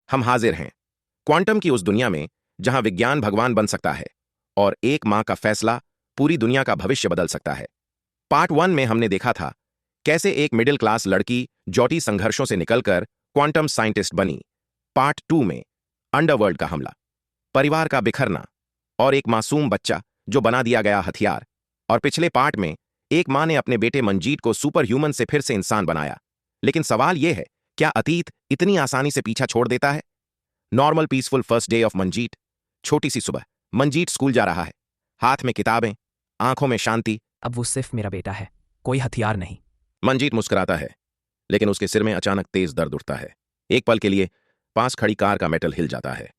हम हाजिर हैं क्वांटम की उस दुनिया में जहां विज्ञान भगवान बन सकता है और एक मां का फैसला पूरी दुनिया का भविष्य बदल सकता है। पार्ट 1 में हमने देखा था कैसे एक मिडिल क्लास लड़की जटिल संघर्षों से निकलकर क्वांटम साइंटिस्ट बनी। पार्ट 2 में अंडरवर्ल्ड का हमला, परिवार का बिखरना और एक मासूम बच्चा जो बना दिया गया हथियार। और पिछले पार्ट में एक मां ने अपने बेटे मंजीत को सुपर ह्यूमन से फिर से इंसान बनाया। लेकिन सवाल यह है, क्या अतीत इतनी आसानी से पीछा छोड़ देता है? Normal peaceful first day of Manjeet. छोटी सी सुबह, मंजीत स्कूल जा रहा है, हाथ में किताबें, आंखों में शांति। अब वो सिर्फ मेरा बेटा है, कोई हथियार नहीं। मंजीत मुस्कुराता है, लेकिन उसके सिर में अचानक तेज दर्द उठता है। एक पल के लिए पास खड़ी कार का मेटल हिल जाता है।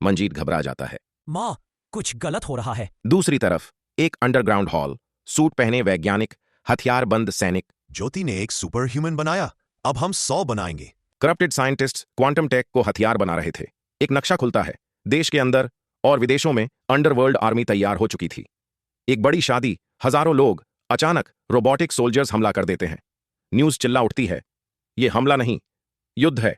मंजीत घबरा जाता है। माँ, कुछ गलत हो रहा है। दूसरी तरफ एक अंडरग्राउंड हॉल, सूट पहने वैज्ञानिक, हथियारबंद सैनिक। ज्योति ने एक सुपर ह्यूमन बनाया, अब हम 100 बनाएंगे। करप्टेड साइंटिस्ट क्वांटम टेक को हथियार बना रहे थे। एक नक्शा खुलता है। देश के अंदर और विदेशों में अंडरवर्ल्ड आर्मी तैयार हो चुकी थी। एक बड़ी शादी, हजारों लोग। अचानक रोबोटिक सोल्जर्स हमला कर देते हैं। न्यूज चिल्ला उठती है, यह हमला नहीं, युद्ध है।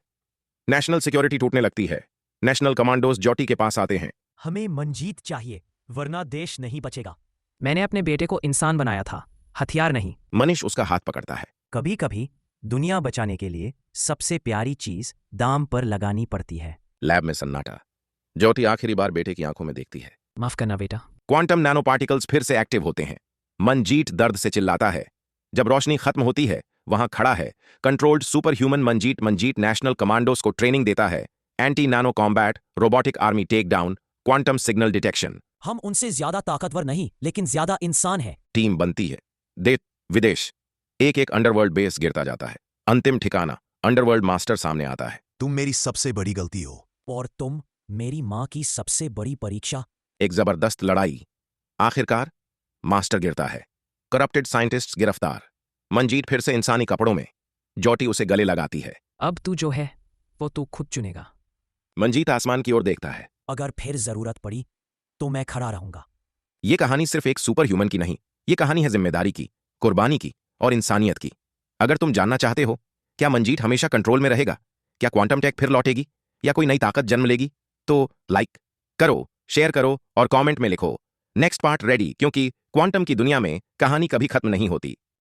नेशनल सिक्योरिटी टूटने लगती है। नेशनल कमांडोज ज्योति के पास आते हैं। हमें मंजीत चाहिए, वरना देश नहीं बचेगा। मैंने अपने बेटे को इंसान बनाया था, हथियार नहीं। मनीष उसका हाथ पकड़ता है। कभी कभी दुनिया बचाने के लिए सबसे प्यारी चीज दाम पर लगानी पड़ती है। लैब में सन्नाटा। ज्योति आखिरी बार बेटे की आंखों में देखती है। माफ करना बेटा। क्वांटम नैनो पार्टिकल्स फिर से एक्टिव होते हैं। मंजीत दर्द से चिल्लाता है। जब रोशनी खत्म होती है, वहां खड़ा है controlled super human Manjeet. Manjeet national commandos को ट्रेनिंग देता है। Anti nano combat, robotic army take down, quantum signal detection. हम उनसे ज्यादा ताकतवर नहीं, लेकिन ज्यादा इंसान है। टीम बनती है। देश विदेश, एक एक अंडरवर्ल्ड बेस गिरता जाता है। अंतिम ठिकाना, अंडरवर्ल्ड मास्टर सामने आता है। तुम मेरी सबसे बड़ी गलती हो। और तुम मेरी माँ की सबसे बड़ी परीक्षा। एक जबरदस्त लड़ाई। आखिरकार मास्टर गिरता है। करप्टेड साइंटिस्ट गिरफ्तार। मंजीत फिर से इंसानी कपड़ों में। ज्योति उसे गले लगाती है। अब तू जो है वो तू खुद चुनेगा। मंजीत आसमान की ओर देखता है। अगर फिर जरूरत पड़ी तो मैं खड़ा रहूंगा। यह कहानी सिर्फ एक सुपर ह्यूमन की नहीं, यह कहानी है जिम्मेदारी की, कुर्बानी की और इंसानियत की। अगर तुम जानना चाहते हो क्या मंजीत हमेशा कंट्रोल में रहेगा, क्या क्वांटम टेक फिर लौटेगी, या कोई नई ताकत जन्म लेगी, तो लाइक करो, शेयर करो और कमेंट में लिखो नेक्स्ट पार्ट रेडी, क्योंकि क्वांटम की दुनिया में कहानी कभी खत्म नहीं होती।